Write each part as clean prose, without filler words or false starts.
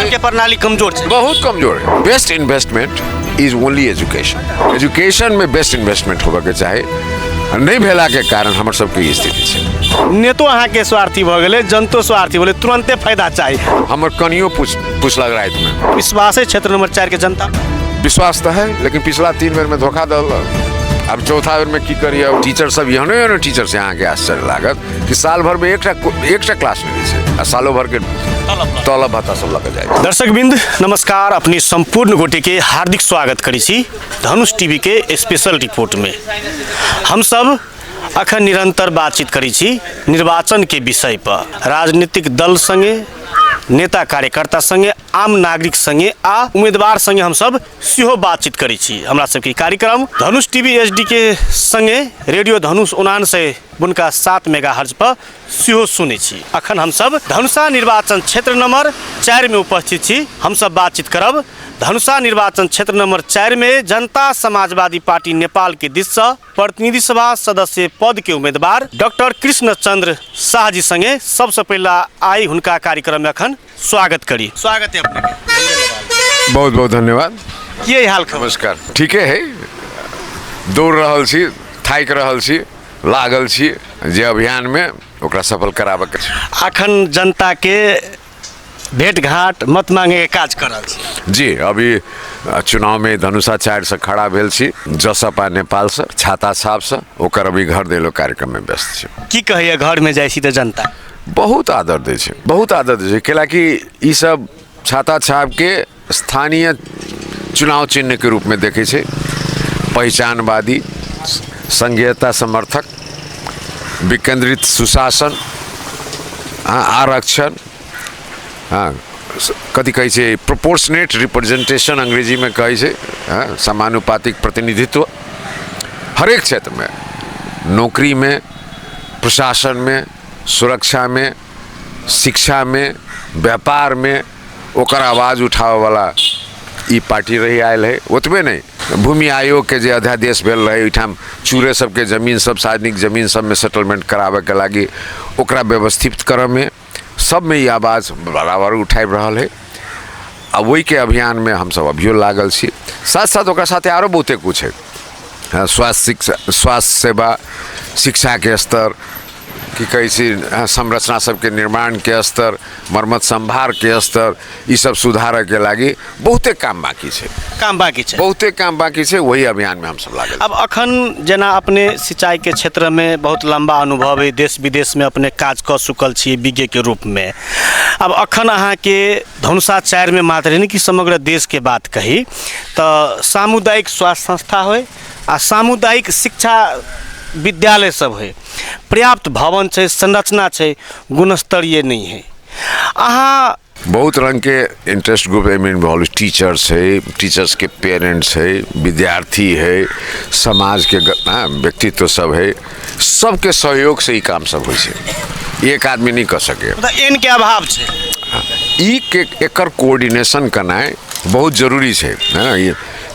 के प्रणाली कमजोर है, बहुत कमजोर है। Best investment is only education. Education में बेस्ट इन्वेस्टमेंट होबे के चाही, नहीं भेला के कारण हमर सबके स्थिति है। नेतो अहाँ के स्वार्थी भ गेले, जनतो स्वार्थी बोले, तुरंते फायदा चाहिए। हमर कनियो पूछलक रात में। विश्वास है क्षेत्र नंबर 4 के जनता? विश्वास तो है, लेकिन पिछला 3 बेर में धोखा दल। अब चौथा बेर में की करिए? टीचर सब एहने टीचर से अहाँ के आश्चर्य लागत कि साल भर में एकटा क्लास नहीं छै, सालों भर के तलब भत्ता सब लग जाए। दर्शक बिंद नमस्कार, अपनी संपूर्ण गोटे के हार्दिक स्वागत करी छी धनुष टीवी के स्पेशल रिपोर्ट में। हम सब अखन निरंतर बातचीत करी छी निर्वाचन के विषय पर। राजनीतिक दल संगे, नेता कार्यकर्ता संगे, आम नागरिक संगे आ उम्मीदवार संगे हम सब सेहो बातचीत करी छी। हमरा सबके कार्यक्रम धनुष टीवी एचडी के संगे रेडियो धनुष 79 बुनका 7 मेगाहर्ट्ज पर सेहो सुने छी। अखन हम सब धनुषा निर्वाचन क्षेत्र नंबर 4 में उपस्थित छी। हम सब बातचीत करब धनुषा निर्वाचन क्षेत्र नंबर 4 में जनता समाजवादी पार्टी नेपाल के दिश से प्रतिनिधि सभा सदस्य पद के उम्मीदवार डॉक्टर कृष्ण चंद्र शाह जी संगे सबसे पहला आई हुनका कार्यक्रम में अखन स्वागत करी। स्वागत है अपने के। बहुत बहुत धन्यवाद। की हाल खबर? नमस्कार। ठीके है, दौड़ रहल छी, थाकि रहल छी, लागल छी जे अभियान में ओकरा सफल कराबे के छै। अखन जनता के भेंट घाट मत मांगे के काज कर रहल छी। जी, अभी चुनाव में धनुषा 4 से खड़ा भेल छी, जसपा नेपाल से, छाता छाप से, ओकर अभी घर देलो कार्यक्रम में व्यस्त छी। की कहिए घर में जाइ छी त जनता बहुत आदर दै छै, बहुत आदर दै छै, कैलाकि ई सब छाता छाप के स्थानीय चुनाव चिन्ह के रूप में देखे छै। पहचानवादी, संघीयता समर्थक, विकेंद्रित सुशासन, आरक्षण, कथी कहै छै प्रोपोर्शनेट रिप्रेजेंटेशन अंग्रेजी में कहै छै, समानुपातिक प्रतिनिधित्व हरेक क्षेत्र में, नौकरी में, प्रशासन में, सुरक्षा में, शिक्षा में, व्यापार में ओकर आवाज उठावे वाला ई पार्टी रही आयल है। ओतबे नहीं, भूमि आयोग के जे अध्यादेश भेल रहे, ओहिठाम चूरे सबके जमीन सब, सार्वजनिक जमीन सब में सेटलमेंट करावे के लागी ओकरा व्यवस्थित करे में सब में ये आवाज़ बराबर उठाब रहल है। आ वही के अभियान में हम सब अभियो लागल छी। साथ साथ ओकरा साथे आरो बहुते कुछ है, स्वास्थ्य सेवा, शिक्षा के स्तर, की कहै छै संरचना सबके निर्माण के स्तर, मरम्मत संभार के स्तर, ई सब सुधार के लागी बहुते काम बाकी छै। बहुते काम बाकी छै, वही अभियान में हम सब लागल। अब अखन जेना अपने सिंचाई के क्षेत्र में बहुत लंबा अनुभव है, देश विदेश में अपने काज क चुकल छी विज्ञ के रूप में। अब अखन अहाँ के धनुषा 4 में मात्र नहीं कि समग्र देश के बात कही तो सामुदायिक स्वास्थ्य संस्था हो आ सामुदायिक शिक्षा विद्यालय सब है, पर्याप्त भवन है, संरचना है, गुणस्तरीय नहीं है। अहाँ बहुत रंग के इंटरेस्ट ग्रुप में इन्वॉल्व, टीचर्स है, टीचर्स के पेरेंट्स है, विद्यार्थी है, समाज के व्यक्तित्व सब है, सबके सहयोग से ही काम सब हो छै। एक आदमी नहीं कर सके, मतलब के अभाव छै। ई के एकर कोऑर्डिनेशन करनाइ बहुत जरूरी छै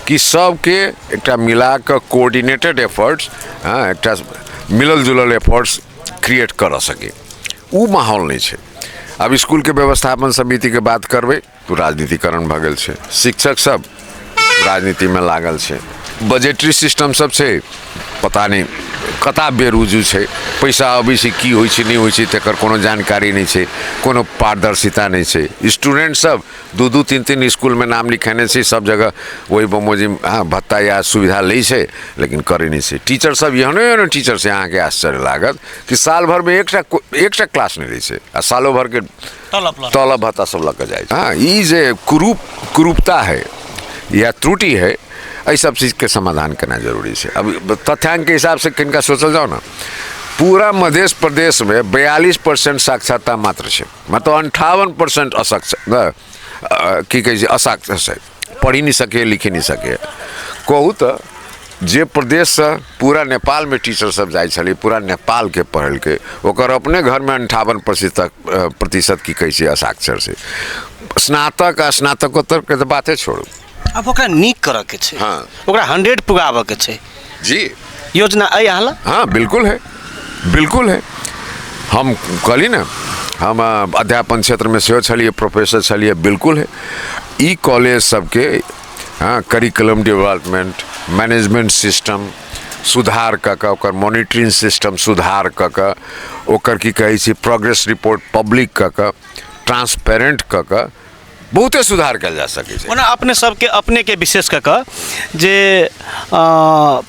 कि सबके एकटा मिला के कोऑर्डिनेटेड एफर्ट्स, एकटा मिलल जुलल एफर्ट्स क्रिएट कर सके, उ माहौल नहीं छै। अब स्कूल के व्यवस्थापन समिति के बात करबै तो राजनीतिकरण भ गेल छै, शिक्षक सब राजनीति में लागल छै, बजेटरी सिस्टम सब छै, पता नहीं कता बेरुजू छै, पैसा अबै छै की होइ छै नहीं होइ छै तकर कोनो जानकारी नहीं छै, कोनो पारदर्शिता नहीं छै। स्टूडेंट सब 2-2, 3-3 स्कूल में नाम लिखेने छै, सब जगह वही बमोजी भत्ता या सुविधा लै छै, लेकिन करे नहीं छै। टीचर सब एहने टीचर से अहाँ के आश्चर्य लागत कि साल भर में एकटा क्लास नहीं लै छै, आ सालों भर के तलब भत्ता सब लग जाए। हाँ, ई जे कुरूपता है या त्रुटि है, ये सब चीज़ के समाधान करना जरूरी है। अब तथ्यांक के हिसाब से किनका सोचल जाओ ना, पूरा मध्य प्रदेश में 42% साक्षरता मात्र है, मतलब 58% की कहे असाक्षर है, पढ़ी नहीं सके, लिखी नहीं सके। कहूँ तो जे प्रदेश से पूरा नेपाल में टीचर सब जाए छे, पूरा नेपाल के पढ़ल के, ओकर अपने घर में 58% की कहे असाक्षर से। स्नातक आ स्नातकोत्तर के तो बातें छोड़ू, अब ओकरा नीक करऽ के छै। हाँ, ओकरा 100 पुगाबऽ के छै। जी, योजना अइ अहाँ लग? हाँ बिल्कुल है, बिल्कुल है। हम कहली ना, हम अध्यापन क्षेत्र में सेहो छलिए, प्रोफेसर छलिए, बिल्कुल है। ई कॉलेज सबके करिकुलम डेवलपमेंट, मैनेजमेंट सिस्टम सुधार कऽ कऽ, ओकर मॉनिटरिंग सिस्टम सुधार कऽ कऽ, ओकर की कहै छै प्रोग्रेस रिपोर्ट पब्लिक कऽ कऽ, ट्रांसपेरेंट कऽ कऽ बहुते सुधार कयल जा सकै छै। ओना अपने सबके अपने के विशेष कऽ कऽ जे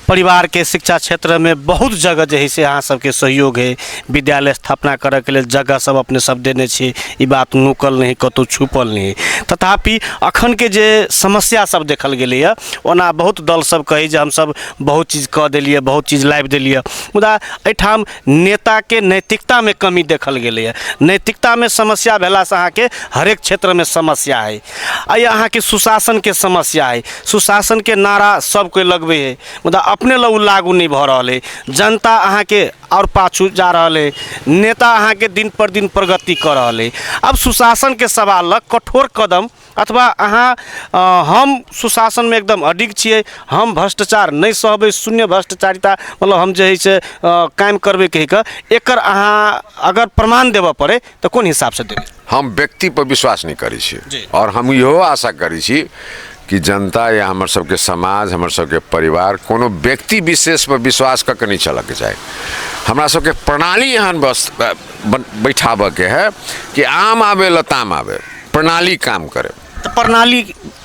परिवार के शिक्षा क्षेत्र में बहुत जगह जे है से अहाँ सबके सहयोग है, विद्यालय स्थापना करऽ के लेल जगह सब अपने सब देने छी, ई बात नुकल नहीं, कतौ छुपल नहीं। तथापि अखन के जे समस्या सब देखल गेलै है, ओना बहुत दल सब कही जे हम सब बहुत चीज कऽ देलिए, बहुत चीज लाबि देलिए, मुदा एहिठाम नेता के नैतिकता में कमी देखल गेलै है। नैतिकता में समस्या भेला से अहाँ के हरेक क्षेत्र में समस्या है। आई अहाँ के सुशासन के समस्या है, सुशासन के नारा सब कोई लगबे है, मुदा अपने लग लागू नहीं भ रहा है। जनता अहाँ के और पाछू जा रहा है, नेता अहाँ के दिन पर दिन प्रगति कर रहा है। अब सुशासन के सवाल लग कठोर कदम अथवा अहाँ हम सुशासन में एकदम अडिग छिए, हम भ्रष्टाचार नहीं सहबै, शून्य भ्रष्टाचारिता मतलब हम जे है से कायम करबे कहि कऽ एकर अहाँ अगर प्रमाण देबऽ पड़े तो कोन हिसाब से देबै? हम व्यक्ति पर विश्वास नहीं करै छी, और हम इहो आशा करै छी कि जनता या हमर सबके समाज, हमर सबके परिवार कोनो व्यक्ति विशेष पर विश्वास कऽ के नहीं चलऽ के चाही। हमरा सबके प्रणाली एहन बस बैठाबऽ के है कि आम आवे लताम आवे, प्रणाली काम करे। तो प्रणाली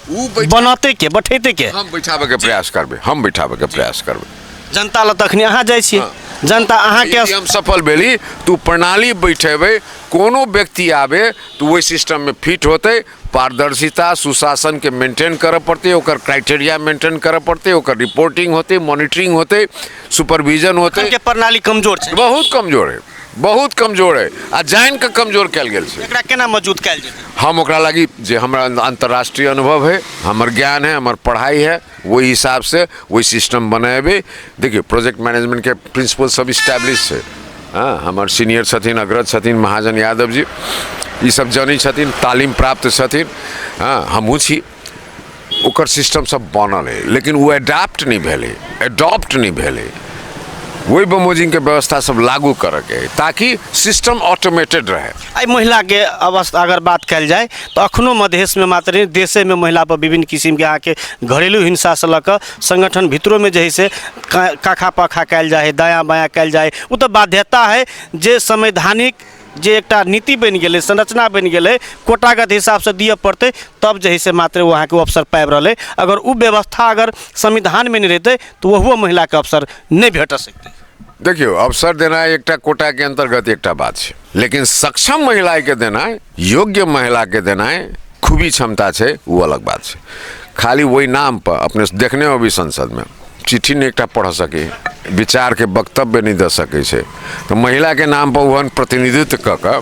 बनाते के बैठेते के हम बैठाबे के प्रयास करबे, हम बैठाबे के प्रयास करबे। जनता ल तखनी अहाँ जाइ छियै, जनता अहाँ के हम सफल भेली। तू प्रणाली बैठेबे, कोनो व्यक्ति आवे तो वही सिस्टम में फिट होते, पारदर्शिता सुशासन के मेंटेन करऽ पड़ते, ओकर क्राइटेरिया मेंटेन करऽ पड़ते, ओकर रिपोर्टिंग होते, मॉनिटरिंग होते, सुपरविजन होते। के प्रणाली कमजोर छै, बहुत कमजोर है, बहुत कमजोर है, आ जान के कमजोर कयल गेल छै। एकरा केना मजबूत कयल जेतै? हम ओकरा लागी जे हमरा अंतर्राष्ट्रीय अनुभव है, हमर ज्ञान है, हमर पढ़ाई है, वही हिसाब से वही सिस्टम बनाएबे। देखिए प्रोजेक्ट मैनेजमेंट के प्रिंसिपल सब इस्टेब्लिश है। हाँ, हमार सीनियर छथिन, अग्रज छथिन महाजन यादव जी, ये सब जानी छथिन, तालीम प्राप्त छथिन। हाँ, हमहूँ छी, ओकर सिस्टम सब बनल है, लेकिन वो एडाप्ट नहीं भेले, एडॉप्ट नहीं भेले। वही बमोजिंग के व्यवस्था सब लागू करे के ताकि सिस्टम ऑटोमेटेड रहे। आई महिला के अवस्था अगर बात कल जाए तो अखनो मधेश में मात्र नहीं, देशे में महिला पर विभिन्न किस्म के आके घरेलू हिंसा से लऽ कऽ संगठन भितरों में जे से काखा पाखा कल जाए, दायाँ बायाँ कल जाए, वो तो बाध्यता है जे संवैधानिक जे एकटा नीति बन गए, संरचना बन गए, कोटागत हिसाब से दिए पड़ते, तब जे से मात्र वहाँ के अवसर पाबि रहे। अगर वो व्यवस्था अगर संविधान में नहीं रहते तो वह महिला के अवसर नहीं भेट सकते। देखियो अवसर देना एकटा कोटा के अंतर्गत एकटा बात है, लेकिन सक्षम महिला के देना, योग्य महिला के देना, खूबी क्षमता है, वो अलग बात है। खाली वही नाम पर अपने देखने हो भी संसद में चिट्ठी नहीं एकटा पढ़ सके, विचार के वक्तव्य नहीं दे सके छे, तो महिला के नाम पर वह प्रतिनिधित्व कऽ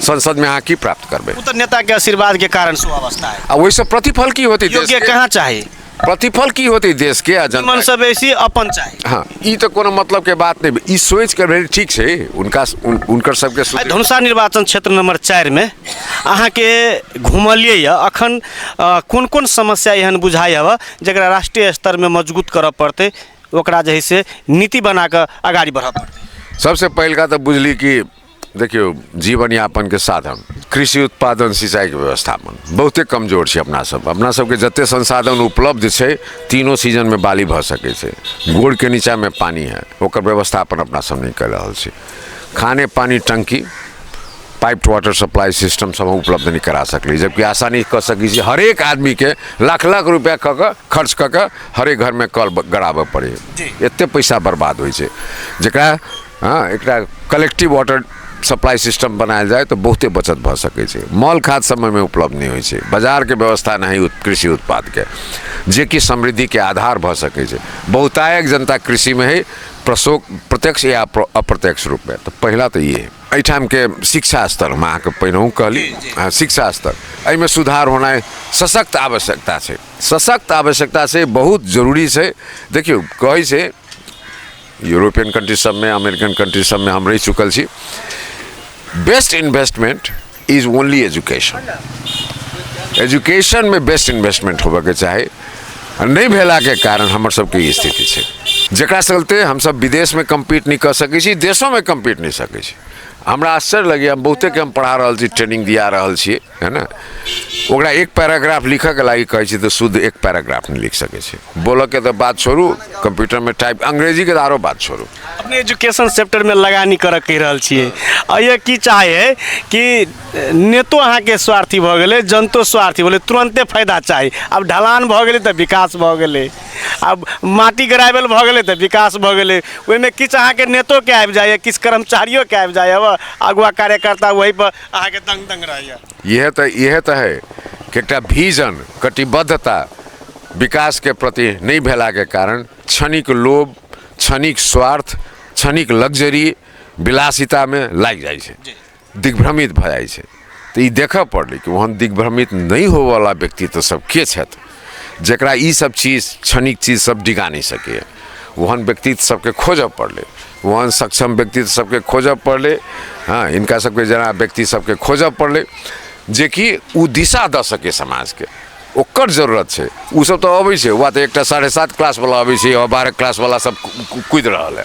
संसद में अहाँ की प्राप्त करबे? तो नेता के आशीर्वाद के कारण सुअवस्था है। वही सब प्रतिफल की होती देश के कहाँ चाहिए, प्रतिफल की होती देश के मन से बेसी अपन चाहिए। हाँ, ई तो कोनो मतलब के बात नहीं, ई सोच कर ठीक है उनका उनकर सबके। धनुषा निर्वाचन क्षेत्र नंबर 4 में अहाँ के घुमलिए या अखन कौन कौन समस्या एहन बुझाई हवा जरा राष्ट्रीय स्तर में मजबूत करऽ पड़ते, ओकरा जे से नीति बना कर आगाड़ी बढ़ा पड़ते? सबसे पहलका तो बुझली कि देखियो जीवन यापन के साधन, कृषि उत्पादन, सिंचाई के व्यवस्थापन बहुते कमजोर है। अपना सब के जते संसाधन उपलब्ध है, तीनों सीजन में बाली भ सके छे। गोड़ के नीचा में पानी है, ओकर व्यवस्थापन अपना सब नहीं कर रहल छै। खाने पानी टंकी, पाइप्ड वाटर सप्लाई सिस्टम सब उपलब्ध नहीं करा सकली, जबकि आसानी कर सकी छी। हर एक आदमी के लाख लाख रुपया खर्च कऽ के हर एक घर में कल गड़ाबे पड़े, एते पैसा बर्बाद होइ छै। जकरा हाँ एकटा कलेक्टिव वाटर सप्लाई सिस्टम बनायल जाए तो बहुते बचत भ सकै छै। मॉल खाद समय में उपलब्ध नहीं होइ छै, बाजार के व्यवस्था नहीं कृषि उत्पाद के, जे कि समृद्धि के आधार भ सकै छै। बहुतायत जनता कृषि में है, प्रत्यक्ष या अप्रत्यक्ष रूप में। तो पहला तो ये एठाम के शिक्षा स्तर में अहाँके पहिनहु कहली, शिक्षा स्तर एहिमे सुधार होना सशक्त आवश्यकता है। सशक्त आवश्यकता से बहुत जरूरी है। देखियो कहै छै यूरोपियन कंट्री सब में, अमेरिकन कंट्री सब में हम रह चुकल छी, best investment is only education. Education में बेस्ट इन्वेस्टमेंट होबे के चाही, नहीं भेला के कारण हमर सबके स्थिति है, जकरा चलते हम सब विदेश में कम्पीट नहीं कर सकै छी, देशों में कम्पीट नहीं सकै छी। हमरा आश्चर्य लगे, हम बहुते के हम पढ़ा रहल छी, ट्रेनिंग दिया रहल छी, है ना। ओकरा एक पैराग्राफ लिखऽ के लागी कहै छी तो शुद्ध एक पैराग्राफ नहीं लिख सके छै। बोलऽ के तो बात छोड़ू, कंप्यूटर में टाइप, अंग्रेजी के आरो बात छोड़ू। अपने एजुकेशन सेक्टर में लगानी करऽ कहि रहल छियै, आ ये की चाहे कि नेतो अहाँ के स्वार्थी भऽ गेलै, जनतो स्वार्थी भऽ गेलै, तुरंते फायदा चाही। अब ढलान भऽ गेलै तऽ विकास भऽ गेलै, अब माटी ग्रावेल भऽ गेलै तऽ विकास भऽ गेलै। ओहिमे किछु अहाँके नेतो के आबि जाइए, किछु कर्मचारियों के आबि जाइए, अगुआ कार्यकर्ता वही पर अहाँके दंग दंग रहैए। यह तो है कि एकटा विजन, कटिबद्धता विकास के प्रति नहीं भेला के कारण क्षणिक लोभ, क्षणिक स्वार्थ, क्षणिक लग्जरी, विलासिता में लागि जाइ छै, दिग्भ्रमित भऽ जाइ छै। तो ई देखऽ पड़लै कि वहाँ दिग्भ्रमित नहीं होवला व्यक्ति तो सब के छथि, जकरा ई सब चीज, क्षणिक चीज सब डिगा नहीं सके। वहन व्यक्तित्व सबके खोजऽ पड़लै, वहन सक्षम व्यक्तित्व सबके खोजऽ पड़लै। हाँ, इनका सबके जना व्यक्ति सबके खोजऽ पड़लै जे कि उ दिशा दऽ सके समाज के, ओकर जरूरत छै। उ सब तो अबै छै, वहाँ तो एकटा 7.5 क्लास वाला अबै छै और 12 क्लास वाला सब कूदि रहल है।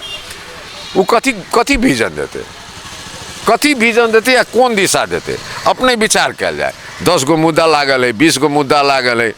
उ कथी विजन देते, कथी विजन देते या कोन दिशा देते, अपने विचार कयल जाए। 10 गो मुद्दा लागल है, 20 गो मुद्दा लागल है,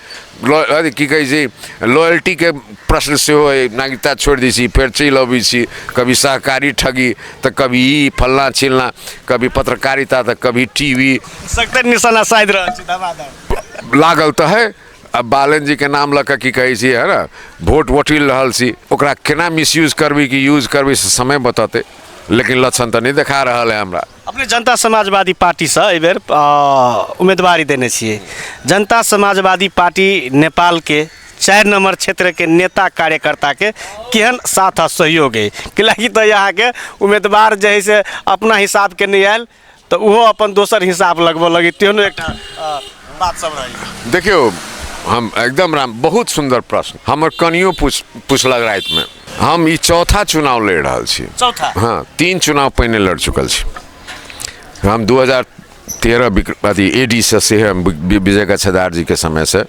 की कहै छै लॉयल्टी के प्रश्न सेहो है, नागरिकता छोड़ि दै छी, फेर चलि अबै छी, कभी सहकारी ठगी तऽ कभी ई फलना चिलना, कभी पत्रकारिता तऽ कभी टीवी, सख्त निशाना साधि रहल छी, दबादब लागल तऽ है। अब बालन जी के नाम लऽ कऽ की कहै छी, है ना, वोट वोटिल रहल छी, ओकरा केना मिसयूज करबै कि यूज करबै से समय बतेतै, लेकिन लक्षण तऽ नहीं देखा रहल है हमरा। अपने जनता समाजवादी पार्टी से एहि बेर उम्मीदवारी देने छियै। जनता समाजवादी पार्टी नेपाल के 4 नंबर क्षेत्र के नेता कार्यकर्ता के केहन साथ आ सहयोग है, कैलाकि तो यहाँ के उम्मीदवार जे है से अपना हिसाब के नहीं आयल तो उहो अपन दोसर हिसाब लगबऽ लगी, तेहनो एकटा बात सब रही। देखियो, हम एकदम राम, बहुत सुंदर प्रश्न हमर कनियो पूछलक रात में। हम ई चौथा चुनाव लड़ रहल छी। चौथा? हाँ, 3 चुनाव पहिने लड़ चुकल छी हम। 2013 एडी से हम विजय गच्छदार जी के समय से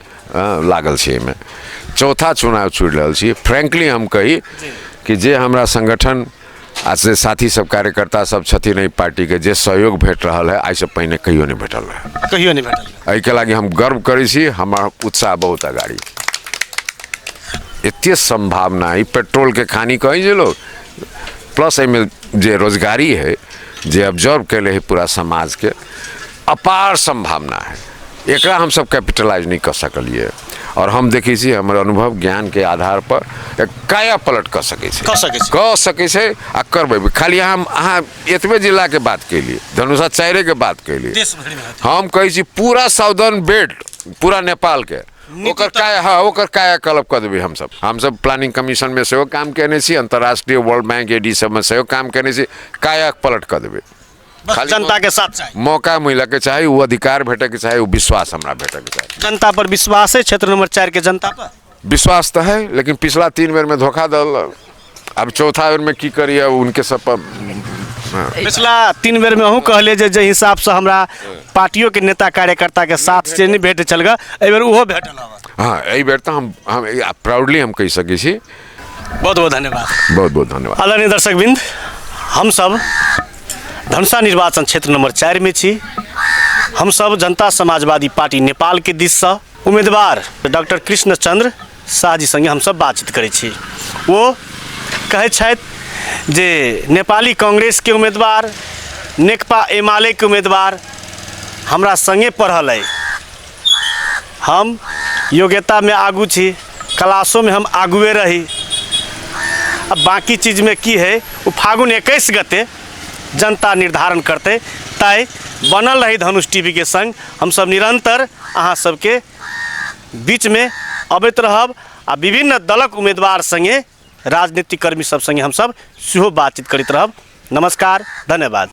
लागल छी में। चौथा चुनाव छुटि रहल छी। फ्रैंकली हम कही कि जे हमरा संगठन आ से साथी सब कार्यकर्ता सब छथिन एहि पार्टी के जे सहयोग भेट रहल है, आइ से पहिने कहियो नहीं भेटल है, कहियो नहीं भेटल। एहि के लागी हम गर्व करै छी, हमर उत्साह बहुत अगाड़ी। एते संभावना है, पेट्रोल के खानी कहीं जे लोग, प्लस एहिमे जे रोजगारी है, जे ऑब्जर्व कैले है पूरा समाज के, अपार संभावना है। एकरा हम सब कैपिटलाइज नहीं कर सकलिए, और हम देखै छी हमर अनुभव ज्ञान के आधार पर काया पलट कर सके छै आ करबै। खाली अहाँ एतबे जिला के बात कैलिए, धनुषा 4 के बात कैलिए, हम कहै छी पूरा साउदर्न बेल्ट, पूरा नेपाल के ओकर कायाकल्प कर देबै। हम सब प्लानिंग कमीशन में सेहो काम केने छी, अंतर्राष्ट्रीय वर्ल्ड बैंक एडी सब में सेहो काम केने छी, काया पलट कर देबै। जनता के साथ चाहिए, मौका मिले के चाही, वो अधिकार भेटे के चाही, वो विश्वास हमरा भेटे के चाही। जनता पर विश्वास है, क्षेत्र नंबर 4 के जनता पर विश्वास तो है, लेकिन पिछला 3 बेर में धोखा दल, अब चौथा बेर में की करिए उनके सब पर। पिछला 3 बेर में अहूँ कहले जे हिसाब से हमरा पार्टियों के नेता कार्यकर्ता के साथ से नहीं भेट चल गए, एहि बेर उहो भेटल। हाँ, एहि बेर तो हम प्राउडली हम कह सकै छी। बहुत बहुत धन्यवाद। बहुत बहुत धन्यवाद। आदरणीय दर्शकबिंद, हम सब धनुषा निर्वाचन क्षेत्र नंबर 4 में छी। हम सब जनता समाजवादी पार्टी नेपाल के दिश से उम्मीदवार डॉक्टर कृष्ण चंद्र शाह जी संगे हम सब बातचीत करै छी। वो कहै छथि जे नेपाली कांग्रेस के उम्मीदवार, नेकपा एमाले के उम्मीदवार हमरा संगे पढ़ल है, हम योग्यता में आगू छी, क्लासों में हम आगुए रही। अब बाकी चीज में की है वो फागुन 21 गते जनता निर्धारण करते। तय बनल रही धनुष टीवी के संग, हम सब निरंतर अहाँ सबके बीच में अबैत रहब आ विभिन्न दलक उम्मीदवार संगे, राजनीतिक कर्मी सब संगे हम सब सेहो बातचीत करैत रहब। नमस्कार, धन्यवाद।